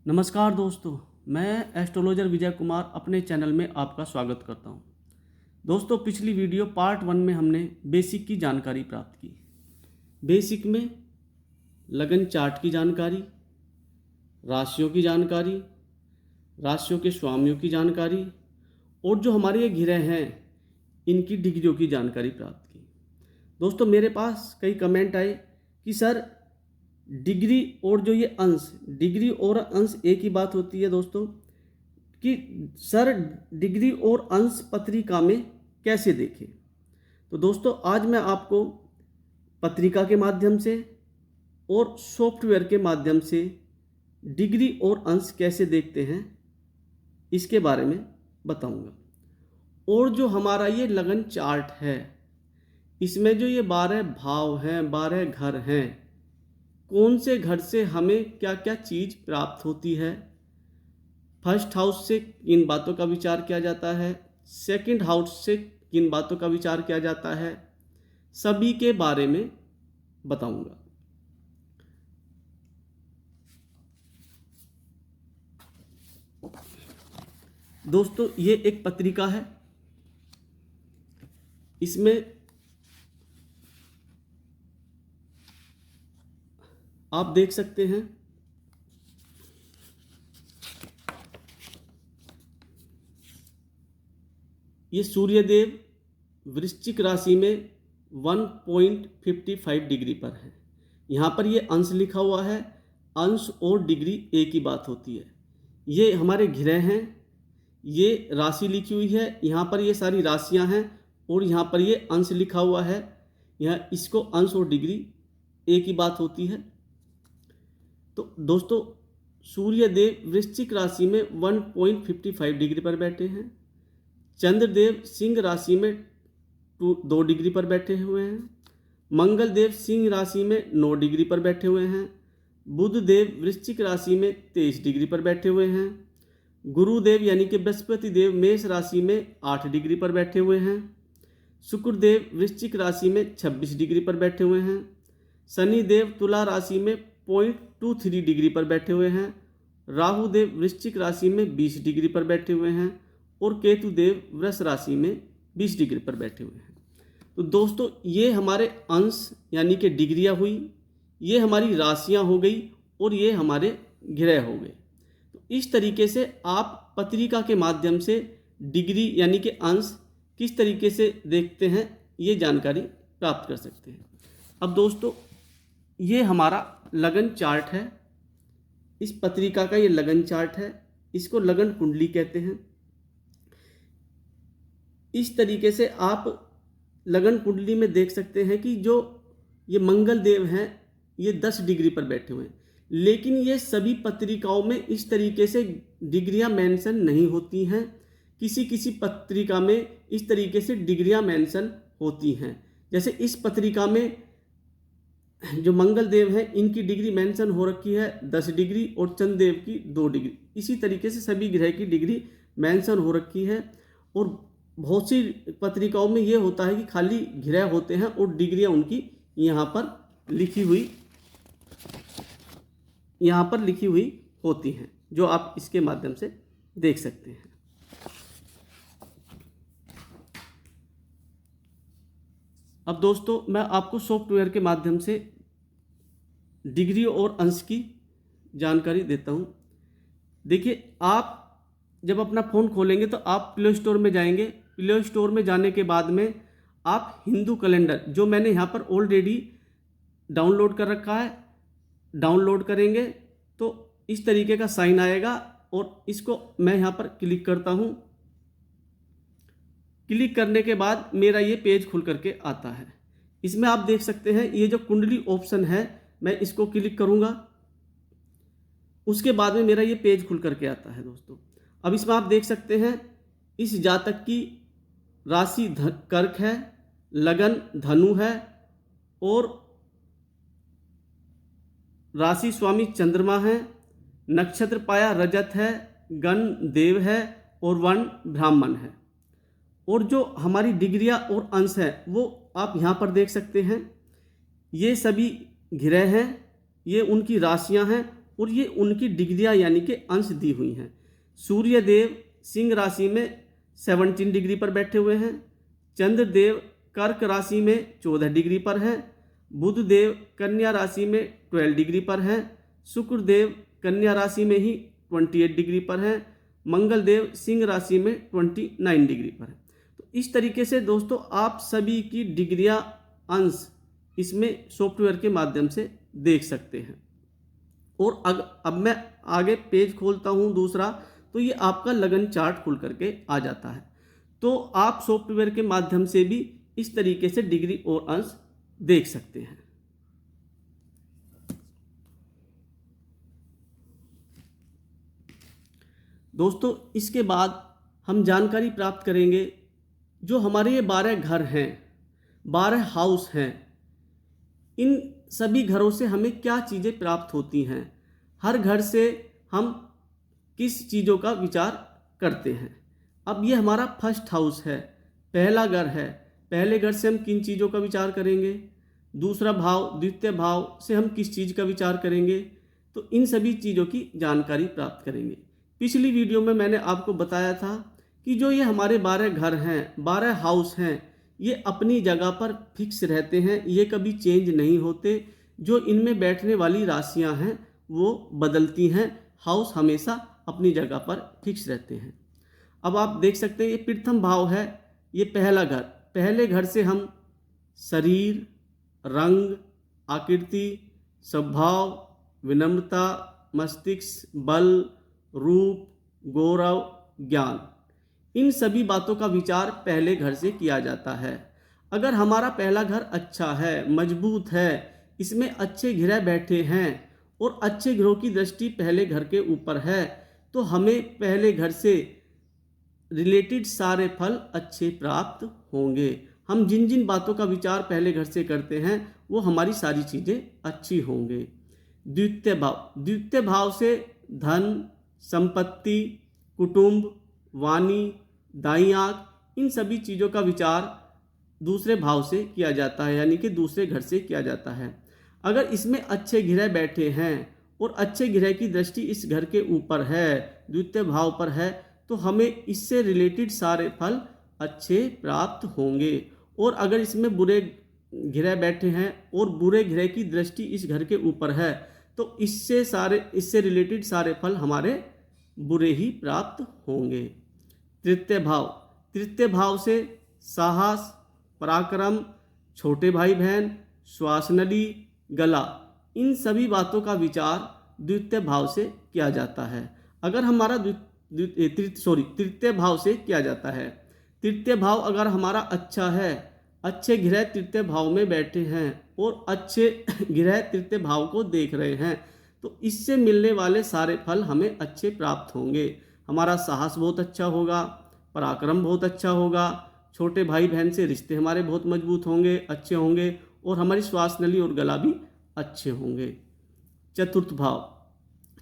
नमस्कार दोस्तों, मैं एस्ट्रोलॉजर विजय कुमार अपने चैनल में आपका स्वागत करता हूं। दोस्तों, पिछली वीडियो पार्ट 1 में हमने बेसिक की जानकारी प्राप्त की। बेसिक में लगन चार्ट की जानकारी, राशियों की जानकारी, राशियों के स्वामियों की जानकारी और जो हमारे ये ग्रह हैं इनकी डिग्रियों की जानकारी प्राप्त की। दोस्तों, मेरे पास कई कमेंट आए कि सर डिग्री और जो ये अंश, डिग्री और अंश एक ही बात होती है दोस्तों, कि सर डिग्री और अंश पत्रिका में कैसे देखें। तो दोस्तों, आज मैं आपको पत्रिका के माध्यम से और सॉफ्टवेयर के माध्यम से डिग्री और अंश कैसे देखते हैं इसके बारे में बताऊंगा। और जो हमारा ये लगन चार्ट है, इसमें जो ये 12 भाव हैं, 12 घर हैं, कौन से घर से हमें क्या क्या चीज़ प्राप्त होती है, फर्स्ट हाउस से किन बातों का विचार किया जाता है, सेकंड हाउस से किन बातों का विचार किया जाता है, सभी के बारे में बताऊंगा। दोस्तों, ये एक पत्रिका है। इसमें आप देख सकते हैं ये सूर्यदेव वृश्चिक राशि में 1.55 डिग्री पर है। यहाँ पर ये अंश लिखा हुआ है। अंश और डिग्री एक ही बात होती है। ये हमारे ग्रह हैं, ये राशि लिखी हुई है, यहाँ पर ये सारी राशियाँ हैं और यहाँ पर ये अंश लिखा हुआ है। यहाँ इसको अंश और डिग्री एक ही बात होती है। तो दोस्तों, सूर्यदेव वृश्चिक राशि में 1.55 डिग्री पर बैठे हैं। चंद्रदेव सिंह राशि में 2 डिग्री पर बैठे हुए हैं। मंगल देव सिंह राशि में 9 डिग्री पर बैठे हुए हैं। बुध देव वृश्चिक राशि में 23 डिग्री पर बैठे हुए हैं। गुरुदेव यानी कि बृहस्पति देव मेष राशि में 8 डिग्री पर बैठे हुए हैं। शुक्रदेव वृश्चिक राशि में 26 डिग्री पर बैठे हुए हैं। शनि देव तुला राशि में 0.23 डिग्री पर बैठे हुए हैं। राहु देव वृश्चिक राशि में 20 डिग्री पर बैठे हुए हैं और केतु देव वृष राशि में 20 डिग्री पर बैठे हुए हैं। तो दोस्तों, ये हमारे अंश यानी कि डिग्रियां हुई, ये हमारी राशियां हो गई और ये हमारे ग्रह हो गए। तो इस तरीके से आप पत्रिका के माध्यम से डिग्री यानी कि अंश किस तरीके से देखते हैं ये जानकारी प्राप्त कर सकते हैं। अब दोस्तों, ये हमारा लगन चार्ट है। इस पत्रिका का ये लगन चार्ट है। इसको लगन कुंडली कहते हैं। इस तरीके से आप लगन कुंडली में देख सकते हैं कि जो ये मंगल देव हैं ये 10 डिग्री पर बैठे हुए हैं, लेकिन ये सभी पत्रिकाओं में इस तरीके से डिग्रियां मेंशन नहीं होती हैं। किसी किसी पत्रिका में इस तरीके से डिग्रियां मेंशन होती हैं। जैसे इस पत्रिका में जो मंगल देव हैं इनकी डिग्री मेंशन हो रखी है 10 डिग्री और चंद्रदेव की 2 डिग्री। इसी तरीके से सभी ग्रह की डिग्री मेंशन हो रखी है। और बहुत सी पत्रिकाओं में ये होता है कि खाली ग्रह होते हैं और डिग्रियां उनकी यहाँ पर लिखी हुई होती हैं, जो आप इसके माध्यम से देख सकते हैं। अब दोस्तों, मैं आपको सॉफ्टवेयर के माध्यम से डिग्री और अंश की जानकारी देता हूँ। देखिए, आप जब अपना फ़ोन खोलेंगे तो आप प्ले स्टोर में जाएंगे। प्ले स्टोर में जाने के बाद में आप हिंदू कैलेंडर, जो मैंने यहाँ पर ऑलरेडी डाउनलोड कर रखा है, डाउनलोड करेंगे तो इस तरीके का साइन आएगा और इसको मैं यहाँ पर क्लिक करता हूँ। क्लिक करने के बाद मेरा ये पेज खुल करके आता है। इसमें आप देख सकते हैं ये जो कुंडली ऑप्शन है, मैं इसको क्लिक करूँगा, उसके बाद में मेरा ये पेज खुल करके आता है। दोस्तों, अब इसमें आप देख सकते हैं इस जातक की राशि कर्क है, लगन धनु है और राशि स्वामी चंद्रमा है, नक्षत्र पाया रजत है, गण देव है और वर्ण ब्राह्मण है। और जो हमारी डिग्रियां और अंश है वो आप यहाँ पर देख सकते हैं। ये सभी ग्रह हैं, ये उनकी राशियां हैं और ये उनकी डिग्रियां यानी कि अंश दी हुई हैं। सूर्यदेव सिंह राशि में 17 डिग्री पर बैठे हुए हैं, चंद्रदेव कर्क राशि में 14 डिग्री पर है, बुधदेव कन्या राशि में 12 डिग्री पर है, शुक्रदेव कन्या राशि में ही 28 डिग्री पर है, मंगलदेव सिंह राशि में 29 डिग्री पर है। तो इस तरीके से दोस्तों आप सभी की डिग्रियां अंश इसमें सॉफ्टवेयर के माध्यम से देख सकते हैं। और अब मैं आगे पेज खोलता हूं दूसरा, तो ये आपका लगन चार्ट खुल करके आ जाता है। तो आप सॉफ्टवेयर के माध्यम से भी इस तरीके से डिग्री और अंश देख सकते हैं। दोस्तों इसके बाद हम जानकारी प्राप्त करेंगे जो हमारे ये 12 घर हैं, 12 हाउस हैं, इन सभी घरों से हमें क्या चीज़ें प्राप्त होती हैं, हर घर से हम किस चीज़ों का विचार करते हैं। अब ये हमारा फर्स्ट हाउस है, पहला घर है। पहले घर से हम किन चीज़ों का विचार करेंगे, दूसरा भाव, द्वितीय भाव से हम किस चीज़ का विचार करेंगे, तो इन सभी चीज़ों की जानकारी प्राप्त करेंगे। पिछली वीडियो में मैंने आपको बताया था कि जो ये हमारे 12 घर हैं, 12 हाउस हैं, ये अपनी जगह पर फिक्स रहते हैं, ये कभी चेंज नहीं होते। जो इनमें बैठने वाली राशियां हैं वो बदलती हैं, हाउस हमेशा अपनी जगह पर फिक्स रहते हैं। अब आप देख सकते हैं ये प्रथम भाव है, ये पहला घर। पहले घर से हम शरीर, रंग, आकृति, स्वभाव, विनम्रता, मस्तिष्क, बल, रूप, गौरव, ज्ञान, इन सभी बातों का विचार पहले घर से किया जाता है। अगर हमारा पहला घर अच्छा है, मजबूत है, इसमें अच्छे ग्रह बैठे हैं और अच्छे ग्रहों की दृष्टि पहले घर के ऊपर है, तो हमें पहले घर से रिलेटेड सारे फल अच्छे प्राप्त होंगे। हम जिन जिन बातों का विचार पहले घर से करते हैं वो हमारी सारी चीज़ें अच्छी होंगे। द्वितीय भाव, द्वितीय भाव से धन, संपत्ति, कुटुंब, वाणी, दाई आंख, इन सभी चीज़ों का विचार दूसरे भाव से किया जाता है, यानी कि दूसरे घर से किया जाता है। अगर इसमें अच्छे ग्रह बैठे हैं और अच्छे ग्रह की दृष्टि इस घर के ऊपर है, द्वितीय भाव पर है, तो हमें इससे रिलेटेड सारे फल अच्छे प्राप्त होंगे। और अगर इसमें बुरे ग्रह बैठे हैं और बुरे ग्रह की दृष्टि इस घर के ऊपर है, तो इससे रिलेटेड सारे फल हमारे बुरे ही प्राप्त होंगे। तृतीय भाव, तृतीय भाव से साहस, पराक्रम, छोटे भाई बहन, श्वास नली, गला, इन सभी बातों का विचार द्वितीय भाव से किया जाता है। अगर हमारा तृतीय भाव से किया जाता है। तृतीय भाव अगर हमारा अच्छा है, अच्छे ग्रह तृतीय भाव में बैठे हैं और अच्छे ग्रह तृतीय भाव को देख रहे हैं, तो इससे मिलने वाले सारे फल हमें अच्छे प्राप्त होंगे। हमारा साहस बहुत अच्छा होगा, पराक्रम बहुत अच्छा होगा, छोटे भाई बहन से रिश्ते हमारे बहुत मजबूत होंगे, अच्छे होंगे, और हमारी श्वास नली और गला भी अच्छे होंगे। चतुर्थ भाव,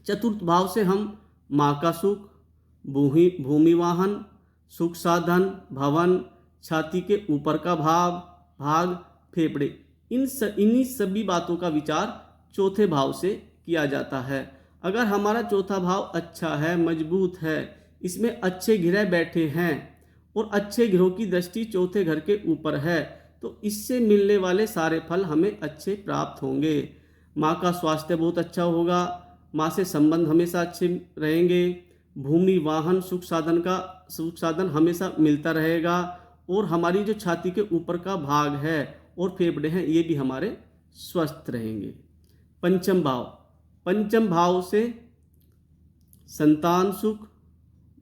चतुर्थ भाव से हम माँ का सुख, भूमि वाहन, सुख साधन, भवन, छाती के ऊपर का भाग, फेफड़े, इन्हीं सभी बातों का विचार चौथे भाव से किया जाता है। अगर हमारा चौथा भाव अच्छा है, मजबूत है, इसमें अच्छे ग्रह बैठे हैं और अच्छे ग्रहों की दृष्टि चौथे घर के ऊपर है, तो इससे मिलने वाले सारे फल हमें अच्छे प्राप्त होंगे। माँ का स्वास्थ्य बहुत अच्छा होगा, माँ से संबंध हमेशा अच्छे रहेंगे, भूमि वाहन सुख साधन हमेशा मिलता रहेगा, और हमारी जो छाती के ऊपर का भाग है और फेफड़े हैं ये भी हमारे स्वस्थ रहेंगे। पंचम भाव, पंचम भाव से संतान सुख,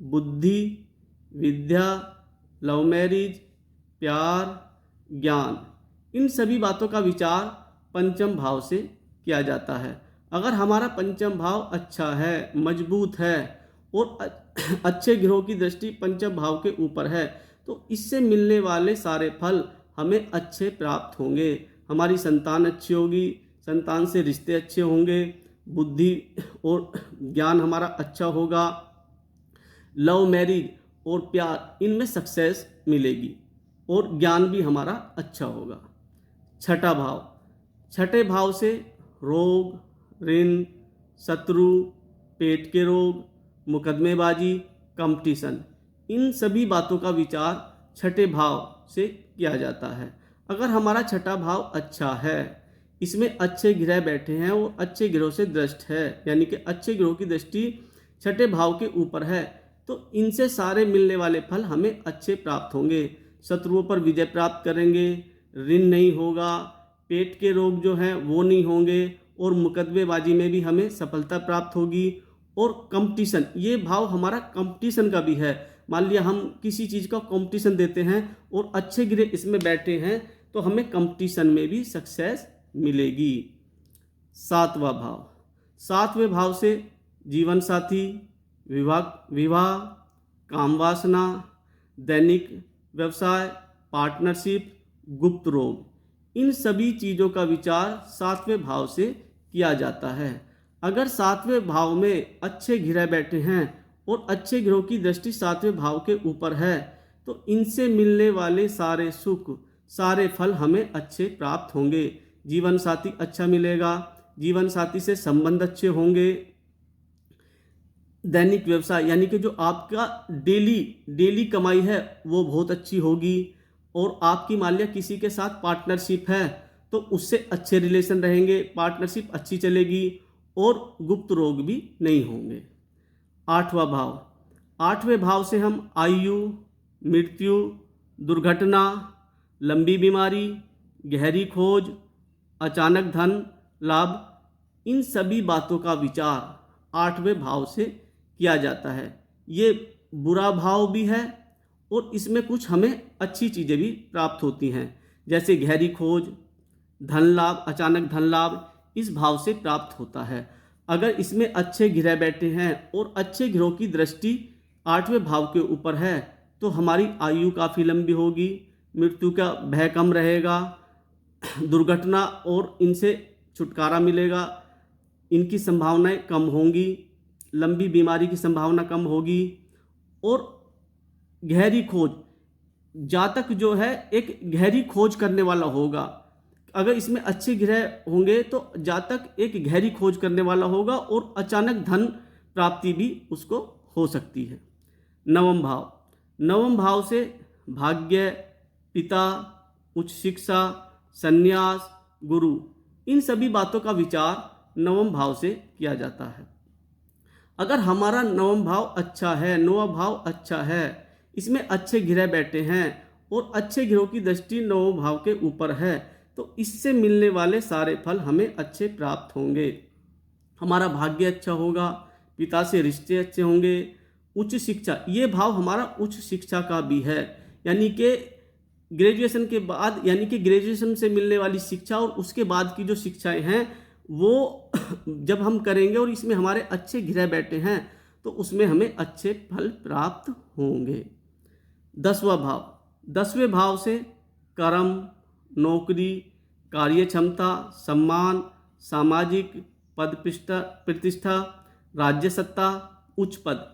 बुद्धि, विद्या, लव मैरिज, प्यार, ज्ञान, इन सभी बातों का विचार पंचम भाव से किया जाता है। अगर हमारा पंचम भाव अच्छा है, मजबूत है और अच्छे ग्रहों की दृष्टि पंचम भाव के ऊपर है, तो इससे मिलने वाले सारे फल हमें अच्छे प्राप्त होंगे। हमारी संतान अच्छी होगी, संतान से रिश्ते अच्छे होंगे, बुद्धि और ज्ञान हमारा अच्छा होगा, लव मैरिज और प्यार, इनमें सक्सेस मिलेगी और ज्ञान भी हमारा अच्छा होगा। छठा भाव, छठे भाव से रोग, ऋण, शत्रु, पेट के रोग, मुकदमेबाजी, कंपटीशन, इन सभी बातों का विचार छठे भाव से किया जाता है। अगर हमारा छठा भाव अच्छा है, इसमें अच्छे ग्रह बैठे हैं और अच्छे ग्रहों से दृष्ट है, यानी कि अच्छे ग्रहों की दृष्टि छठे भाव के ऊपर है, तो इनसे सारे मिलने वाले फल हमें अच्छे प्राप्त होंगे। शत्रुओं पर विजय प्राप्त करेंगे, ऋण नहीं होगा, पेट के रोग जो हैं वो नहीं होंगे, और मुकदमेबाजी में भी हमें सफलता प्राप्त होगी। और कंपटीशन, ये भाव हमारा कंपटीशन का भी है। मान लिया हम किसी चीज़ का कंपटीशन देते हैं और अच्छे ग्रह इसमें बैठे हैं, तो हमें कंपटीशन में भी सक्सेस मिलेगी। सातवां भाव, सातवें भाव से जीवन साथी, विवाह, काम वासना, दैनिक व्यवसाय, पार्टनरशिप, गुप्त रोग, इन सभी चीज़ों का विचार सातवें भाव से किया जाता है। अगर सातवें भाव में अच्छे ग्रह बैठे हैं और अच्छे ग्रहों की दृष्टि सातवें भाव के ऊपर है, तो इनसे मिलने वाले सारे सुख, सारे फल हमें अच्छे प्राप्त होंगे। जीवन साथी अच्छा मिलेगा, जीवन साथी से संबंध अच्छे होंगे। दैनिक व्यवसाय, यानी कि जो आपका डेली कमाई है वो बहुत अच्छी होगी। और आपकी मान लिया किसी के साथ पार्टनरशिप है, तो उससे अच्छे रिलेशन रहेंगे, पार्टनरशिप अच्छी चलेगी और गुप्त रोग भी नहीं होंगे। आठवां भाव, आठवें भाव से हम आयु, मृत्यु, दुर्घटना, लंबी बीमारी, गहरी खोज, अचानक धन लाभ, इन सभी बातों का विचार आठवें भाव से किया जाता है। ये बुरा भाव भी है और इसमें कुछ हमें अच्छी चीज़ें भी प्राप्त होती हैं, जैसे गहरी खोज, धन लाभ, अचानक धन लाभ इस भाव से प्राप्त होता है। अगर इसमें अच्छे ग्रह बैठे हैं और अच्छे ग्रहों की दृष्टि आठवें भाव के ऊपर है, तो हमारी आयु काफ़ी लंबी होगी, मृत्यु का भय कम रहेगा, दुर्घटना और इनसे छुटकारा मिलेगा, इनकी संभावनाएं कम होंगी, लंबी बीमारी की संभावना कम होगी। और गहरी खोज, जातक जो है एक गहरी खोज करने वाला होगा। अगर इसमें अच्छे ग्रह होंगे तो जातक एक गहरी खोज करने वाला होगा और अचानक धन प्राप्ति भी उसको हो सकती है। नवम भाव, नवम भाव से भाग्य, पिता, उच्च शिक्षा, संन्यास, गुरु, इन सभी बातों का विचार नवम भाव से किया जाता है। अगर हमारा नवम भाव अच्छा है, नौवां भाव अच्छा है, इसमें अच्छे ग्रह बैठे हैं और अच्छे ग्रहों की दृष्टि नवम भाव के ऊपर है, तो इससे मिलने वाले सारे फल हमें अच्छे प्राप्त होंगे। हमारा भाग्य अच्छा होगा, पिता से रिश्ते अच्छे होंगे, उच्च शिक्षा, ये भाव हमारा उच्च शिक्षा का भी है, यानी कि ग्रेजुएशन के बाद, यानी कि ग्रेजुएशन से मिलने वाली शिक्षा और उसके बाद की जो शिक्षाएं हैं वो जब हम करेंगे और इसमें हमारे अच्छे ग्रह बैठे हैं, तो उसमें हमें अच्छे फल प्राप्त होंगे। दसवां भाव, दसवें भाव से कर्म, नौकरी, कार्य क्षमता, सम्मान, सामाजिक पद प्रतिष्ठा, राज्य सत्ता, उच्च पद,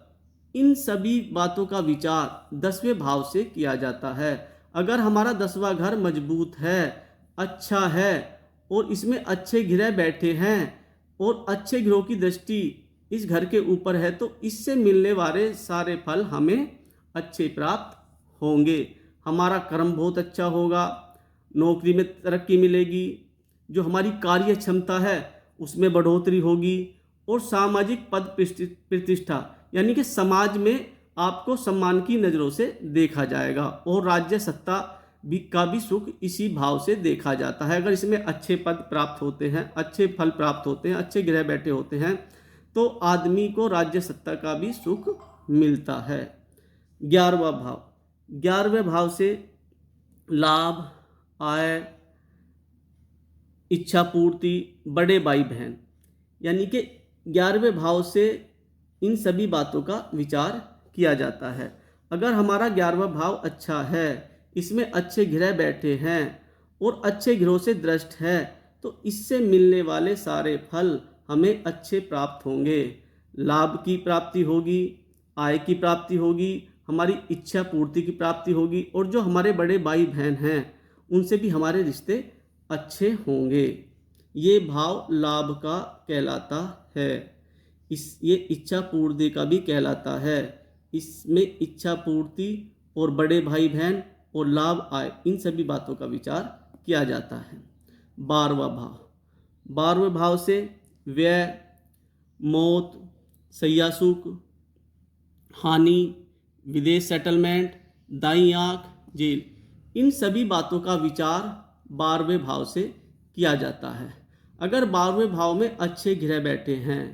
इन सभी बातों का विचार दसवें भाव से किया जाता है। अगर हमारा दसवां घर मजबूत है, अच्छा है और इसमें अच्छे ग्रह बैठे हैं और अच्छे ग्रहों की दृष्टि इस घर के ऊपर है, तो इससे मिलने वाले सारे फल हमें अच्छे प्राप्त होंगे। हमारा कर्म बहुत अच्छा होगा, नौकरी में तरक्की मिलेगी, जो हमारी कार्य क्षमता है उसमें बढ़ोतरी होगी, और सामाजिक पद प्रतिष्ठा, यानी कि समाज में आपको सम्मान की नज़रों से देखा जाएगा, और राज्य सत्ता का भी सुख इसी भाव से देखा जाता है। अगर इसमें अच्छे पद प्राप्त होते हैं, अच्छे फल प्राप्त होते हैं, अच्छे ग्रह बैठे होते हैं, तो आदमी को राज्य सत्ता का भी सुख मिलता है। 11वां भाव, 11वें भाव से लाभ, आय, इच्छा पूर्ति, बड़े भाई बहन, यानी कि 11वें भाव से इन सभी बातों का विचार किया जाता है। अगर हमारा 11वां भाव अच्छा है, इसमें अच्छे ग्रह बैठे हैं और अच्छे ग्रहों से दृष्ट है, तो इससे मिलने वाले सारे फल हमें अच्छे प्राप्त होंगे। लाभ की प्राप्ति होगी, आय की प्राप्ति होगी, हमारी इच्छा पूर्ति की प्राप्ति होगी, और जो हमारे बड़े भाई बहन हैं उनसे भी हमारे रिश्ते अच्छे होंगे। ये भाव लाभ का कहलाता है। ये इच्छा पूर्ति का भी कहलाता है। इसमें इच्छा पूर्ति और बड़े भाई बहन और लाभ आय, इन सभी बातों का विचार किया जाता है। 12वां भाव, 12वें भाव से व्यय, मौत, सैया सुख, हानि, विदेश सेटलमेंट, दाईं आंख, जेल, इन सभी बातों का विचार 12वें भाव से किया जाता है। अगर 12वें भाव में अच्छे ग्रह बैठे हैं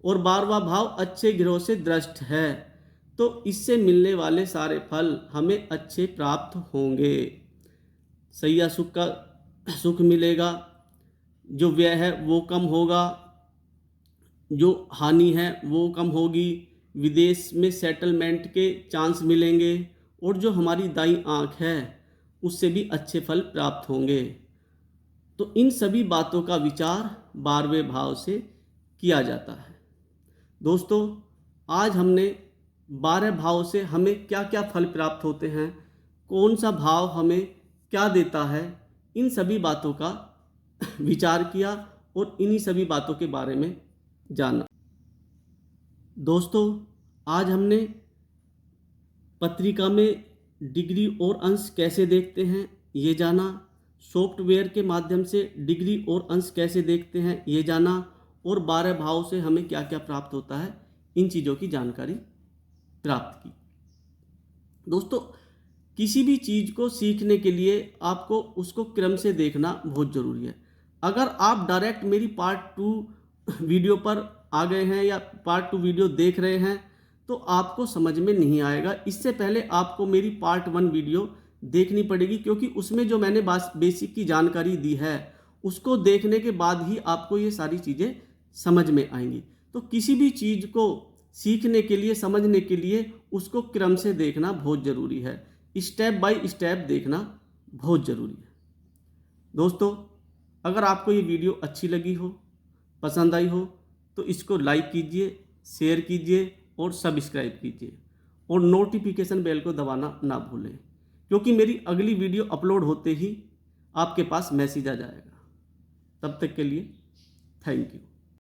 और 12वां भाव अच्छे ग्रहों से दृष्ट है तो इससे मिलने वाले सारे फल हमें अच्छे प्राप्त होंगे। सैया सुख का सुख मिलेगा, जो व्यय है वो कम होगा, जो हानि है वो कम होगी, विदेश में सेटलमेंट के चांस मिलेंगे और जो हमारी दाईं आंख है उससे भी अच्छे फल प्राप्त होंगे। तो इन सभी बातों का विचार 12वें भाव से किया जाता है। दोस्तों, आज हमने 12 भाव से हमें क्या क्या फल प्राप्त होते हैं, कौन सा भाव हमें क्या देता है, इन सभी बातों का विचार किया और इन्हीं सभी बातों के बारे में जाना। दोस्तों, आज हमने पत्रिका में डिग्री और अंश कैसे देखते हैं ये जाना, सॉफ्टवेयर के माध्यम से डिग्री और अंश कैसे देखते हैं ये जाना, और 12 भाव से हमें क्या क्या प्राप्त होता है, इन चीज़ों की जानकारी प्राप्त की। दोस्तों, किसी भी चीज़ को सीखने के लिए आपको उसको क्रम से देखना बहुत ज़रूरी है। अगर आप डायरेक्ट मेरी पार्ट 2 वीडियो पर आ गए हैं या पार्ट 2 वीडियो देख रहे हैं तो आपको समझ में नहीं आएगा। इससे पहले आपको मेरी पार्ट 1 वीडियो देखनी पड़ेगी, क्योंकि उसमें जो मैंने बेसिक की जानकारी दी है उसको देखने के बाद ही आपको ये सारी चीज़ें समझ में आएंगी। तो किसी भी चीज़ को सीखने के लिए, समझने के लिए उसको क्रम से देखना बहुत ज़रूरी है, स्टेप बाय स्टेप देखना बहुत ज़रूरी है। दोस्तों, अगर आपको ये वीडियो अच्छी लगी हो, पसंद आई हो, तो इसको लाइक कीजिए, शेयर कीजिए और सब्सक्राइब कीजिए और नोटिफिकेशन बेल को दबाना ना भूलें, क्योंकि मेरी अगली वीडियो अपलोड होते ही आपके पास मैसेज आ जाएगा। तब तक के लिए थैंक यू।